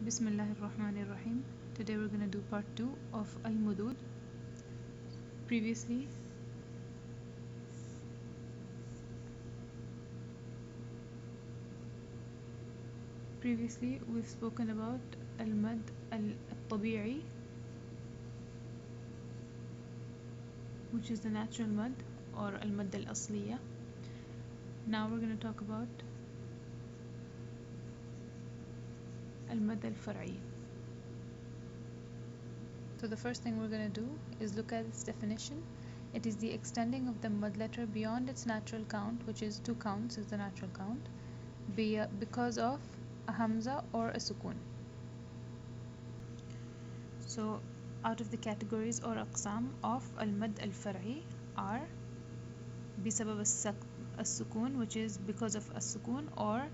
Bismillahirrahmanirrahim. Today we're going to do part 2 of al-mudud. Previously we've spoken about al-mad al-tabi'i, which is the natural mad, or al-mad al-asliya. Now we're going to talk about al-mad al-far'i. So the first thing we're going to do is look at its definition. It is the extending of the mud letter beyond its natural count, which is 2 counts is the natural count, because of a hamza or a sukun. So out of the categories or aqsam of al-mad al-far'i are bisabab as-sukun, which is because of as-sukun, or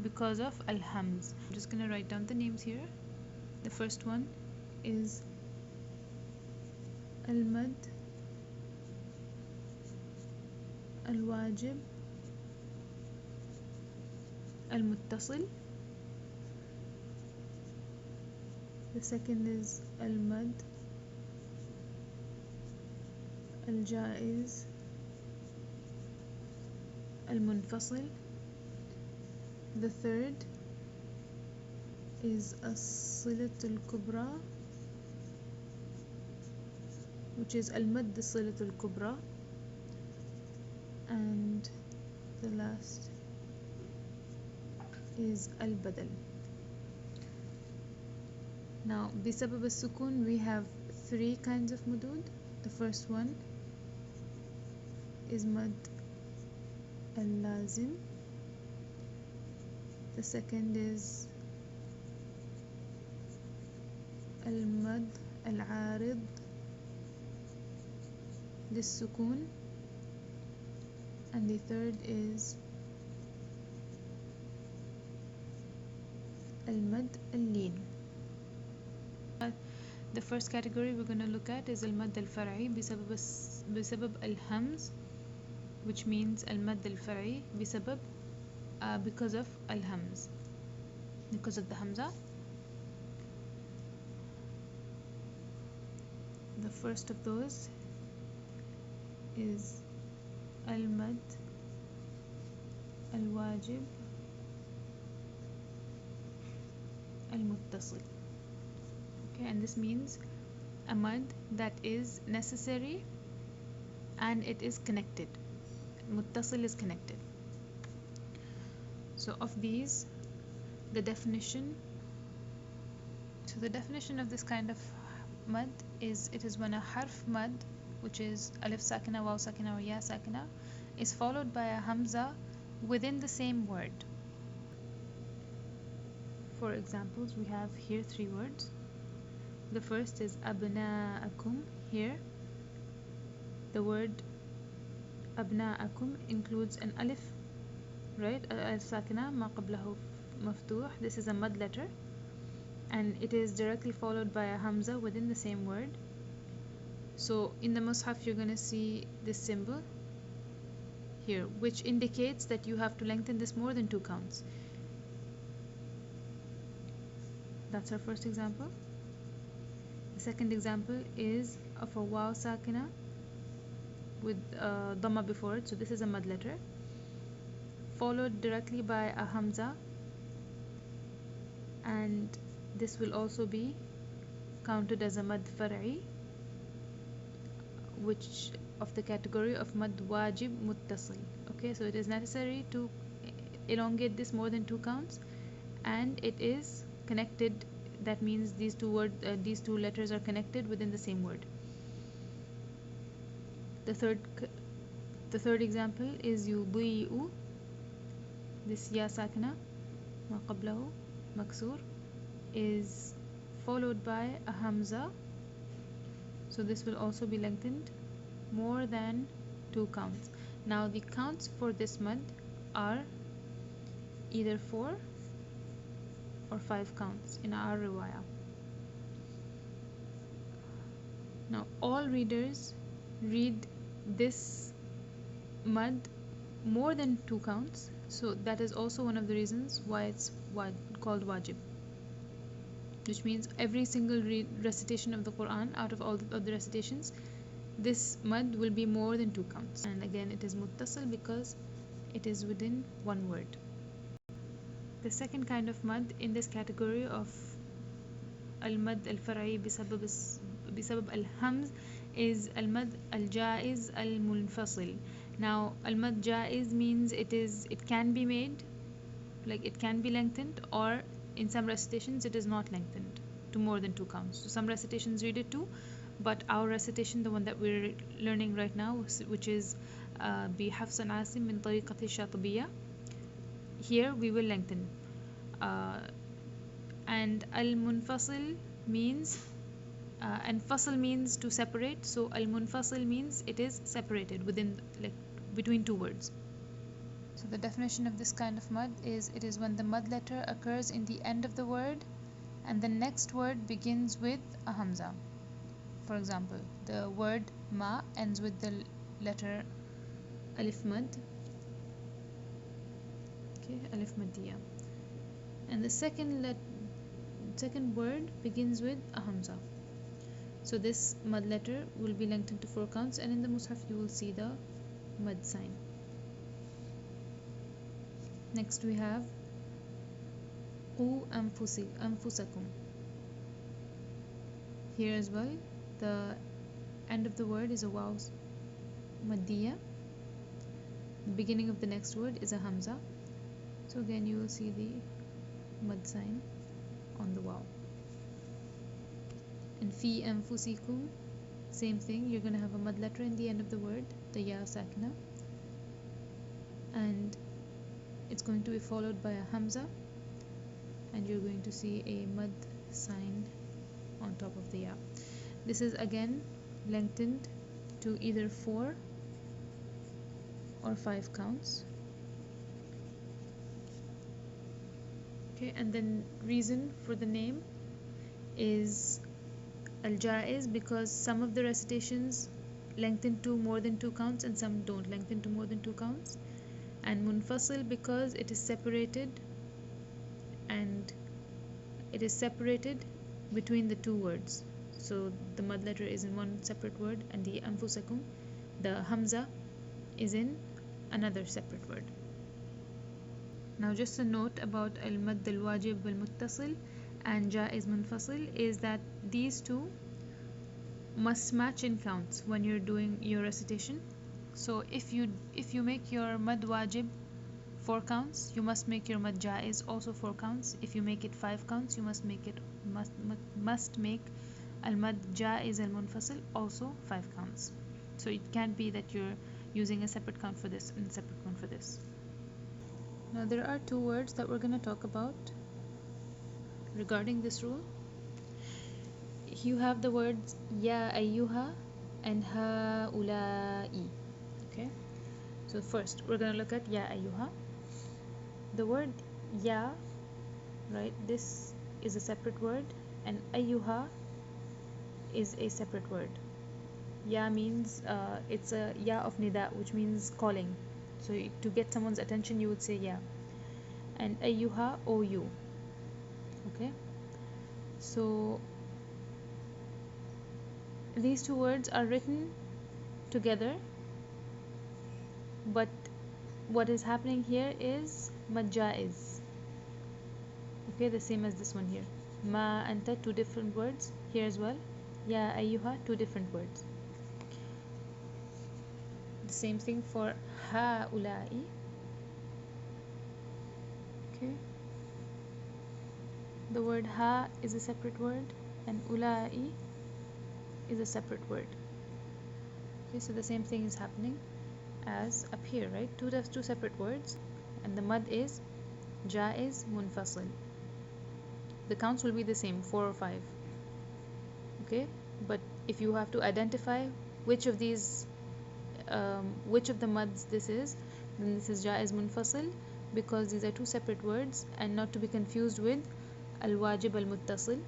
because of al-hamz. I'm just going to write down the names here. The first one is المد الواجب المتصل. The second is المد الجائز المنفصل. The third is الصلة الكبرى, which is المد الصلة الكبرى. And the last is البدل. Now بسبب السكون we have 3 kinds of mudud. The first one is mad al-lazim. The second is المد العارض للسكون, and the third is المد اللين. The first category we're going to look at is المد الفرعي بسبب الهمز, which means المد الفرعي بسبب because of الهمز, because of the hamza. The first of those is المد الواجب المتصل. Okay, and this means a mad that is necessary and it is connected. Muttasil is connected. So of these, the definition of this kind of mad is, it is when a harf mad, which is alif sakina, waw sakina, or ya sakina, is followed by a hamza within the same word. For examples, we have here 3 words. The first is abna'akum. Here the word abna'akum includes an alif, right? Alif sakina ma qablahu maftuh. This is a mad letter, and it is directly followed by a hamza within the same word. So in the MUS'HAFEE you're going to see this symbol here, which indicates that you have to lengthen this more than 2 counts. That's our first example. The second example is of a waw sakina with dhamma before it. So this is a mad letter followed directly by a hamza, and this will also be counted as a mad far'i, which of the category of mad wajib muttasil. Okay, so it is necessary to elongate this more than 2 counts, and it is connected. That means these two letters are connected within the same word. The third example is yudi'u. This ya sakina ma qablahu maksur is followed by a hamza, so this will also be lengthened more than 2 counts. Now the counts for this mad are either 4 or 5 counts in our riwayah. Now all readers read this mad more than 2 counts, so that is also one of the reasons why it's called wajib. which means every single recitation of the Qur'an, out of all of the recitations, this mud will be more than 2 counts. And again, it is muttasil because it is within one word. The second kind of mud in this category of المد الفرعي بسبب الهمز is المد الجائز المنفصل. Now المد جائز means it can be made, like it can be lengthened, or in some recitations it is not lengthened to more than 2 counts. So some recitations read it 2, but our recitation, the one that we're learning right now, which is بحفص عاصم من طريقة الشاطبية, here we will lengthen. And al-munfasil means and fasl means to separate, so al-munfasil means it is separated within, like between 2 words. So the definition of this kind of mud is, it is when the mud letter occurs in the end of the word and the next word begins with a hamza. For example, the word ma ends with the letter alif mad, okay, alif madiyya, and the second word begins with a hamza. So this mud letter will be lengthened to 4 counts, and in the Mus'haf you will see the mud sign. Next we have قُوا أنفسكم. Here as well, the end of the word is a waw madiyya. The beginning of the next word is a hamza. So again you will see the mud sign on the waw. And fi anfusikum, same thing, you're going to have a mud letter in the end of the word, the ya sakna, and it's going to be followed by a hamza, and you're going to see a mud sign on top of the ya. This is again lengthened to either 4 or 5 counts. Okay, and then reason for the name is al-jaiz, because some of the recitations lengthen to more than 2 counts and some don't lengthen to more than 2 counts, and munfasil because it is separated, and it is separated between the 2 words. So the mud letter is in one separate word, and the anfusakum, the hamza, is in another separate word. Now just a note about al-mad al-wajib wal-muttasil and jaiz munfasil is that these two must match in counts when you're doing your recitation. So if you make your mad wajib 4 counts, you must make your mad jaiz also 4 counts. If you make it 5 counts, you must make al-mad jaiz al-munfasil also 5 counts. So it can't be that you're using a separate count for this and a separate one for this. Now there are 2 words that we're going to talk about regarding this rule. You have the words ya ayyuha and haula'i. Okay, so first we're going to look at ya ayyuha. The word ya, right, this is a separate word, and ayyuha is a separate word. Ya means it's a ya of nida, which means calling. So to get someone's attention you would say ya, and ayyuha, o you. Okay, so these 2 words are written together, but what is happening here is mad jaiz. Okay, the same as this one here. Ma anta, 2 different words. Here as well, ya ayyuha, 2 different words. The same thing for haula'i. Okay, the word ha is a separate word and ula'i is a separate word. Okay, so the same thing is happening as up here, right? 2 separate words, and the mud is jaiz munfasil. The counts will be the same, 4 or 5. Okay, but if you have to identify which of these which of the muds this is, then this is jaiz munfasil, because these are 2 separate words, and not to be confused with al-wajib al-muttasil,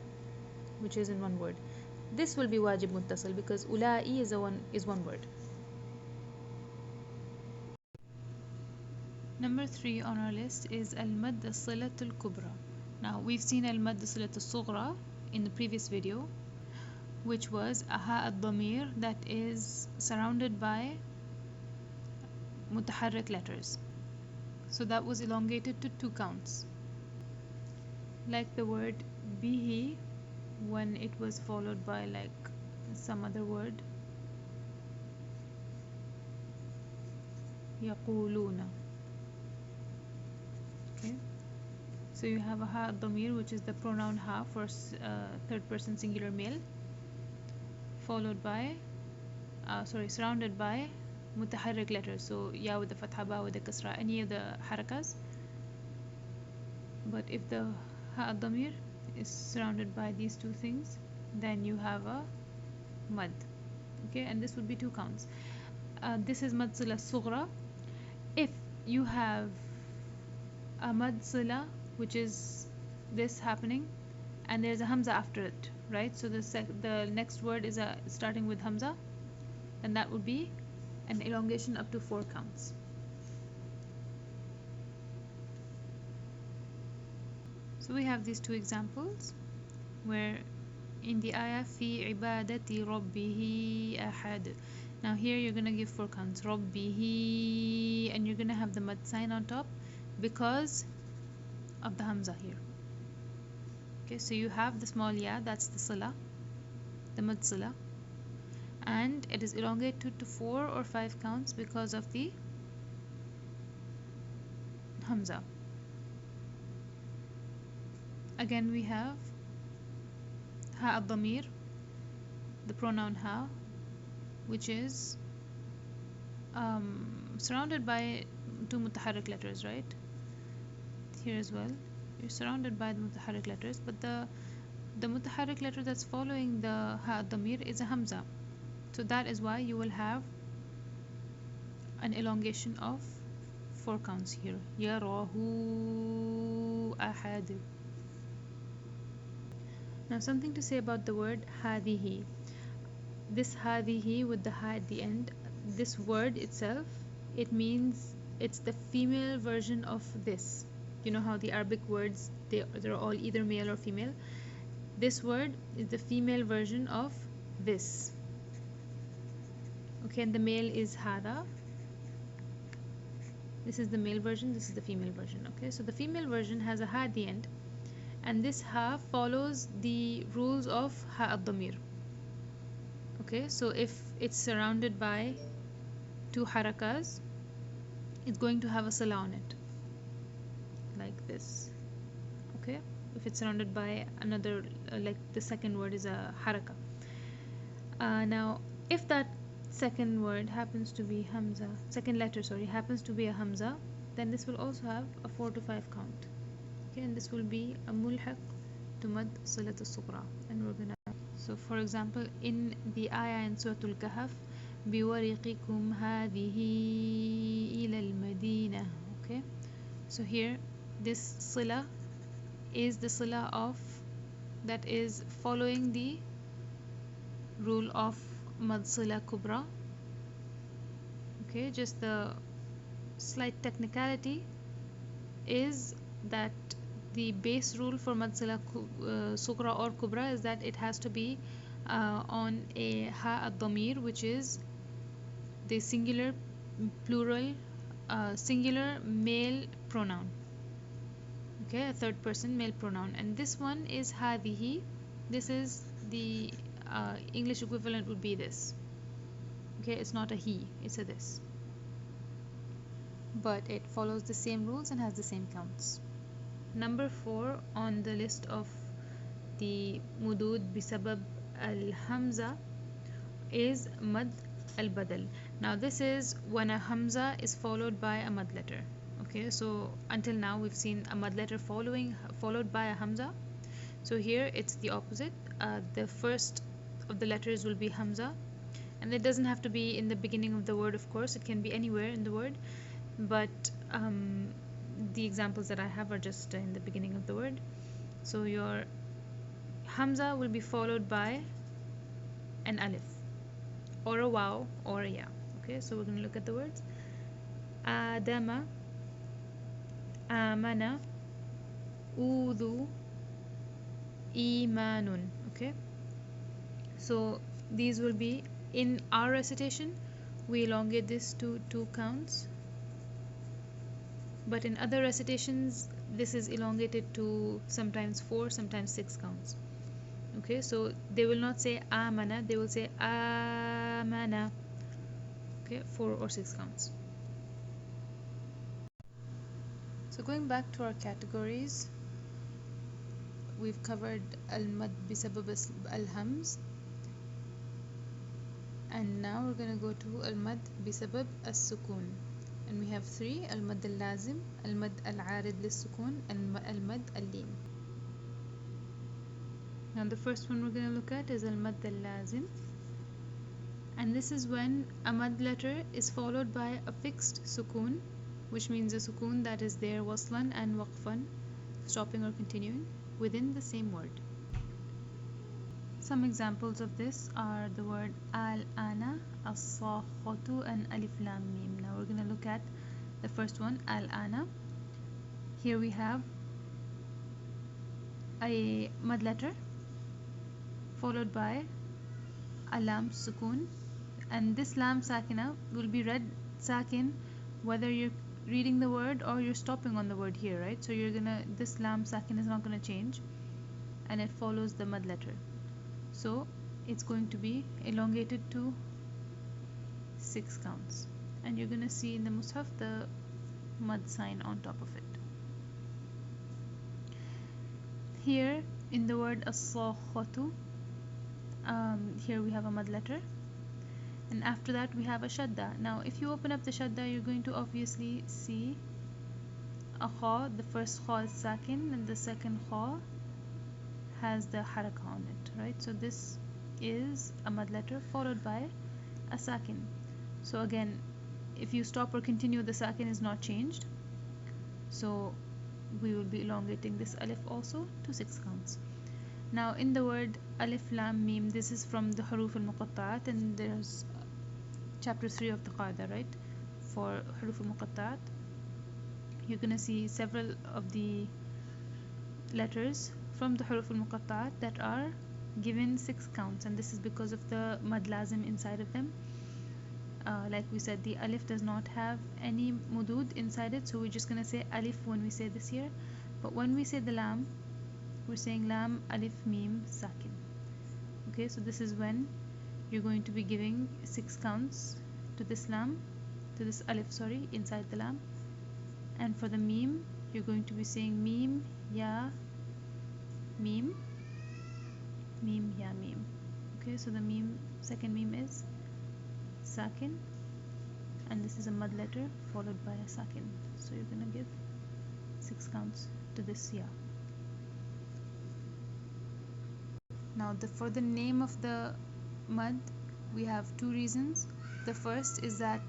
which is in one word. This will be wajib muttasil because ula'i is one word. Number 3 on our list is al-mad as-silat al-kubra. Now we've seen al-mad as-silat al-sughra in the previous video, which was a ha al-damir that is surrounded by mutaharrik letters. So that was elongated to 2 counts. Like the word bihi, when it was followed by like some other word, yaquluna. Okay, so you have a ha al-damir, which is the pronoun ha for third person singular male, followed by surrounded by mutaharrik letters, so ya with the fatha, ba with the kasra, any of the harakas. But if the ha al-damir is surrounded by these two things, then you have a mad. Okay, and this would be 2 counts. This is mad sila sughra. If you have a mad sila, which is this happening, and there's a hamza after it, right? So the next word is starting with hamza, then that would be an elongation up to 4 counts. So we have these 2 examples where in the ayah fi ibadati rabbihi ahad. Now here you're gonna give 4 counts, rabbihi, and you're gonna have the mad sign on top because of the hamza here. Okay, so you have the small ya, that's the sila, the mad sila, and it is elongated to 4 or 5 counts because of the hamza. Again we have ha al-damir, the pronoun ha, which is surrounded by 2 mutaharrik letters, right? Here as well, you're surrounded by the mutaharrik letters, but the mutaharrik letter that's following the ha al-damir is a hamza. So that is why you will have an elongation of 4 counts here. Yarahu ahad. Now something to say about the word hadihi. This hadihi with the ha at the end, this word itself, it means it's the female version of this. You know how the Arabic words, they're all either male or female. This word is the female version of this. Okay, and the male is hada. This is the male version, this is the female version. Okay, so the female version has a ha at the end, and this ha follows the rules of ha al-damir. Okay, so if it's surrounded by 2 harakas, it's going to have a sala on it, like this. Okay, if it's surrounded by another, like the second word is a haraka. Now, if that second word happens to be hamza, second letter, sorry, happens to be a hamza, then this will also have a 4 to 5 count. Okay, and this will be a mulhaq to mad silat al-sughra. And we're gonna, so for example, in the ayah in Surah Al-Kahf, بِوَرِقِكُمْ هَذِهِ إِلَى الْمَدِينَةِ. Okay, so here this sila is the sila of, that is following the rule of mad sila kubra. Okay, just the slight technicality is that the base rule for mad sila sughra or kubra is that it has to be on a ha al-damir, which is the singular plural singular male pronoun. Okay, a third person male pronoun, and this one is hadihi. This is the English equivalent would be this. Okay, it's not a he, it's a this, but it follows the same rules and has the same counts. Number 4 on the list of the mudud bisabab al-hamza is mad al-badal. Now this is when a hamza is followed by a mad letter. Okay, so until now we've seen a mad letter followed by a hamza. So here it's the opposite. The first of the letters will be hamza, and it doesn't have to be in the beginning of the word, of course, it can be anywhere in the word, but the examples that I have are just in the beginning of the word. So your hamza will be followed by an alif or a waw or a ya. Okay, so we're going to look at the words. Adama, amana, udu, imanun. Okay, so these will be in our recitation. We elongate this to 2 counts, but in other recitations this is elongated to sometimes 4, sometimes 6 counts. Okay, so they will not say amana, they will say amana. Okay, 4 or 6 counts. So going back to our categories, we've covered المد بسبب الهمز, and now we're going to go to المد بسبب السكون, and we have 3: المد اللازم, المد العارض للسكون, and المد اللين. Now the first one we're going to look at is المد اللازم, and this is when a mad letter is followed by a fixed sukun, which means a sukun that is there waslan and waqfan, stopping or continuing, within the same word. Some examples of this are the word al-ana, as-sakhatu, and alif lam mim. Now we're going to look at the first one, al-ana. Here we have a mad letter followed by a lam sukun, and this lam sakina will be read sakin whether you're reading the word or you're stopping on the word here, right? So this lam sakin is not gonna change, and it follows the mad letter, so it's going to be elongated to 6 counts, and you're gonna see in the MUS'HAF the mad sign on top of it. Here in the word as-sakhatu, here we have a mad letter, and after that we have a shadda. Now if you open up the shadda, you're going to obviously see a kha. The first kha is sakin and the second kha has the haraka on it, right? So this is a mad letter followed by a sakin. So again, if you stop or continue, the sakin is not changed, so we will be elongating this alif also to 6 counts. Now in the word alif lam mim, this is from the huruf al-muqatta'at, and there's chapter 3 of the qaida, right? For huruf al-muqatta'at, you're gonna see several of the letters from the huruf al-muqatta'at that are given 6 counts, and this is because of the mad lazim inside of them. Like we said, the alif does not have any mudud inside it, so we're just gonna say alif when we say this here, but when we say the lam, we're saying lam alif mim sakin. Okay, so this is when you're going to be giving 6 counts to this lam, to this alif, sorry, inside the lam. And for the mim, you're going to be saying mim ya mim, mim ya mim. Okay, so the mim, second mim is sakin, and this is a mad letter followed by a sakin, so you're gonna give 6 counts to this ya. Now for the name of the mad, we have 2 reasons. The first is that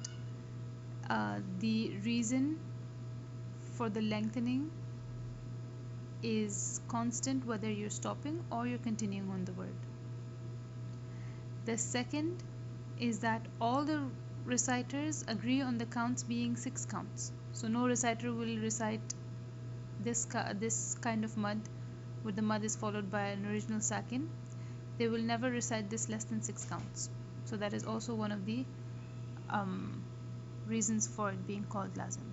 the reason for the lengthening is constant whether you're stopping or you're continuing on the word. The second is that all the reciters agree on the counts being 6 counts, so no reciter will recite this kind of mad where the mad is followed by an original sakin. They will never recite this less than 6 counts, so that is also one of the reasons for it being called lazim.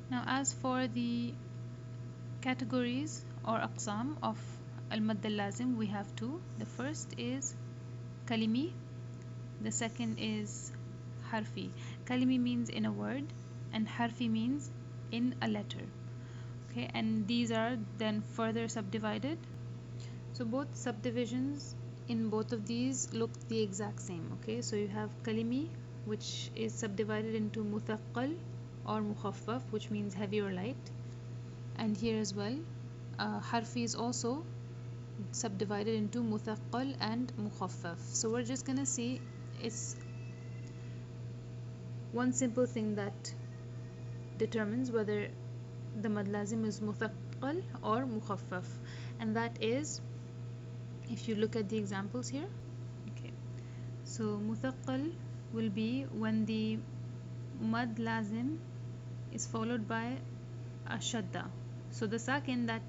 Now as for the categories or aqsam of al-mad al-lazim, we have 2. The first is kalimi, the second is harfi. Kalimi means in a word, and harfi means in a letter. Okay, and these are then further subdivided. So both subdivisions in both of these look the exact same. Okay, so you have kalimi, which is subdivided into muthaqqal or mukhaffaf, which means heavy or light, and here as well harfi is also subdivided into muthaqqal and mukhaffaf. So we're just gonna see it's one simple thing that determines whether the mad lazim is muthaqqal or mukhaffaf, and that is, if you look at the examples here. Okay, so muthaqqal will be when the mad lazim is followed by a shadda. So the sakin that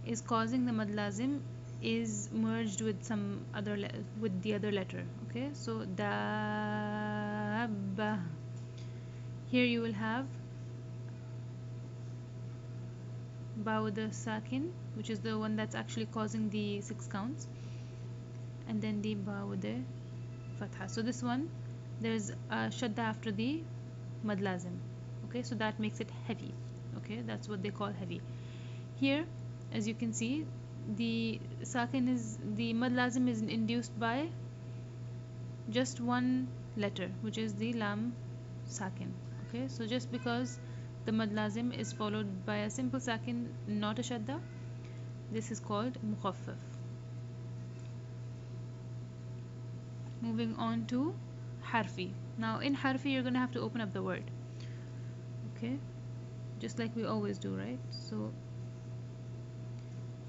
is causing the mad lazim is merged with some other with the other letter. Okay, so dabba. Here you will have ba with the sakin, which is the one that's actually causing the 6 counts, and then the ba with the fatha. So this one, there's a shadda after the mad lazim. Okay, so that makes it heavy. Okay, that's what they call heavy. Here, as you can see, the mad lazim is induced by just one letter, which is the lam sakin. Okay, so just because the mad lazim is followed by a simple sakin, not a shadda, this is called mukhaffaf. Moving on to harfi. Now in harfi, you're going to have to open up the word. Okay, just like we always do, right? So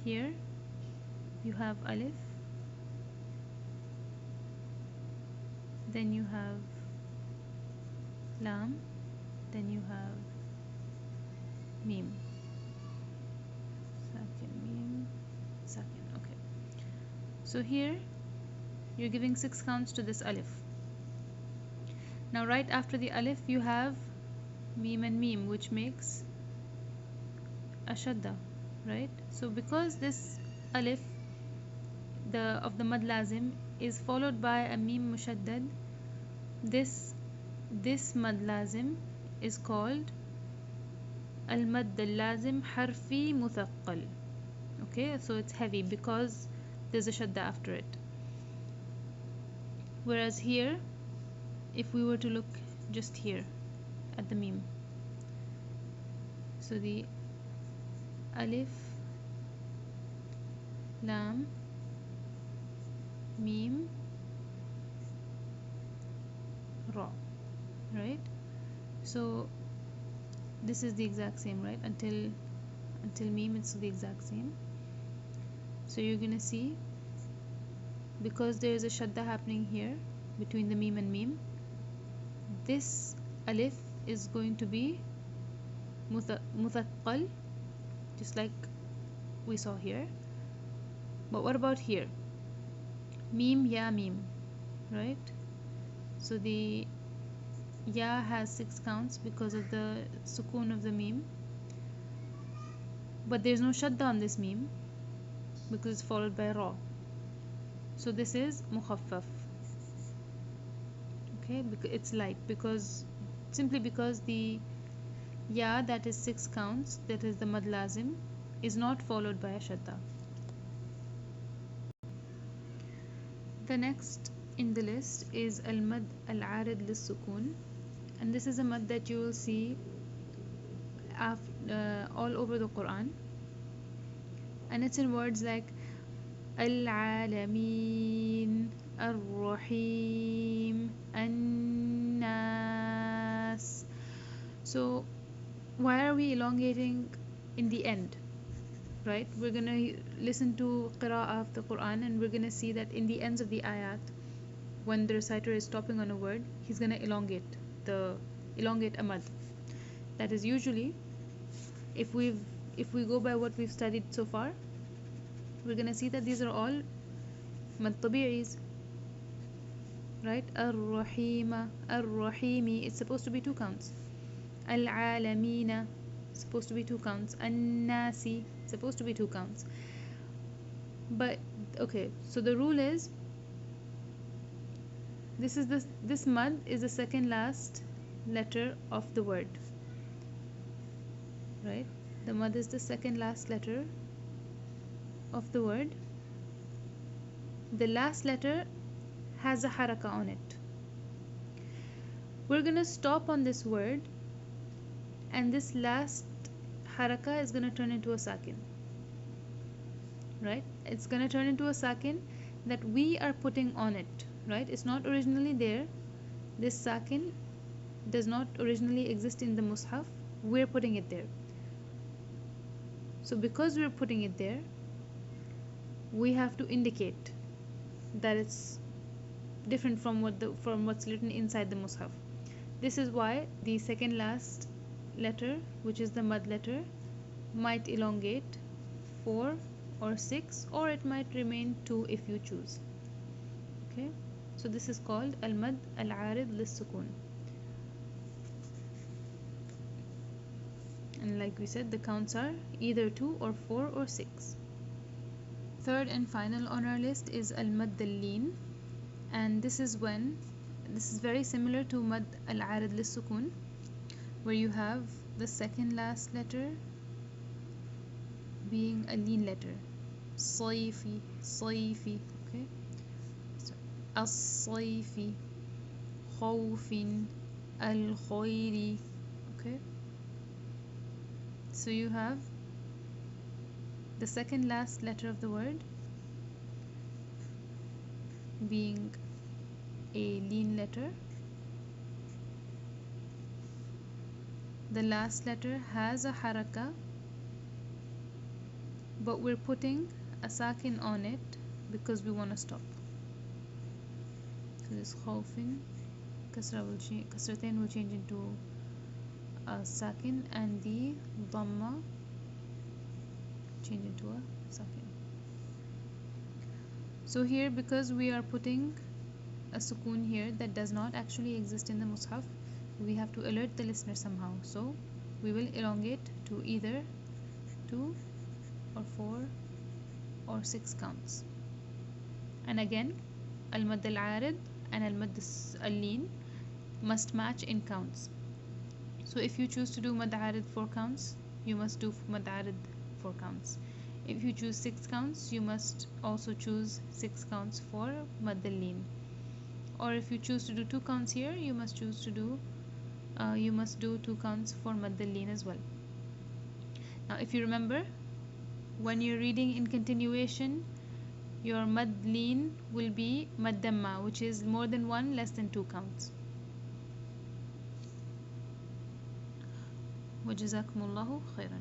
here you have alif, then you have lam, then you have mim, sakin, mim, sakin. Okay, so here you're giving 6 counts to this alif. Now right after the alif you have mim and mim, which makes a shadda, right? So because this alif of the mad lazim is followed by a mim mushaddad, this mad lazim is called المد اللازم حرفي مثقل. Okay, so it's heavy because there's a shadda after it. Whereas here, if we were to look just here at the mim, so the alif, lam, mim, ra, right? So this is the exact same, right? Until mim, it's the exact same. So you're gonna see, because there is a shadda happening here between the mim and mim, this alif is going to be muthaqqal, just like we saw here. But what about here? Mim, ya, mim, right? So the ya has 6 counts because of the sukoon of the mim, but there's no shadda on this mim because it's followed by ra. So this is mukhaffaf. Okay, because it's light, simply because the ya, that is 6 counts, that is the mad lazim, is not followed by a shadda. The next in the list is al-mad al-arid lis-sukun, and this is a mad that you will see all over the Qur'an, and it's in words like al-alamin, ar-rahim, an-nas. So why are we elongating in the end, right? We're gonna listen to qira'ah of the Qur'an, and we're gonna see that in the ends of the ayat, when the reciter is stopping on a word, he's gonna elongate a mad. That is usually, if we go by what we've studied so far, we're gonna see that these are all mad tabi'is, right? Ar-rahima, ar-rahimi, it's supposed to be 2 counts. Al-alamina, supposed to be 2 counts. An-nasi, supposed to be 2 counts. But okay, so the rule is, this mad is the second last letter of the word, right? The mad is the second last letter of the word. The last letter has a haraka on it. We're gonna stop on this word, and this last haraka is gonna turn into a sakin, right? It's gonna turn into a sakin that we are putting on it, right? It's not originally there. This sakin does not originally exist in the MUS'HAF. We're putting it there. So because we're putting it there, we have to indicate that it's different from what's written inside the MUS'HAF. This is why the second last letter, which is the mad letter, might elongate 4 or 6, or it might remain 2 if you choose. Okay, so this is called al-mad al-arid lis-sukun. And like we said, the counts are either 2 or 4 or 6. Third and final on our list is al-mad al-lin, and this is very similar to mad al-arid lis-sukun, where you have the second last letter being a lean letter. Sayfi, sayfi, okay? So, as-sayfi, khawfin, al-khayri, okay? So you have the second last letter of the word being a lean letter. The last letter has a haraka, but we're putting a sakin on it because we want to stop. So this khawfin, kasratain will change into a sakin, and the dhamma change into a sakin. So here, because we are putting a sukun here that does not actually exist in the Mus'haf, we have to alert the listener somehow. So we will elongate to either 2 or 4 or 6 counts. And again, al-mad al-arid and al-mad al-lin must match in counts. So if you choose to do mad arid 4 counts, you must do mad arid 4 counts. If you choose 6 counts, you must also choose 6 counts for mad al-lin. Or if you choose to do 2 counts here, you must do 2 counts for mad al-lin as well. Now if you remember, when you're reading in continuation, your mad lin will be mad damma, which is more than 1 less than 2 counts. وجزاكم الله خيرا.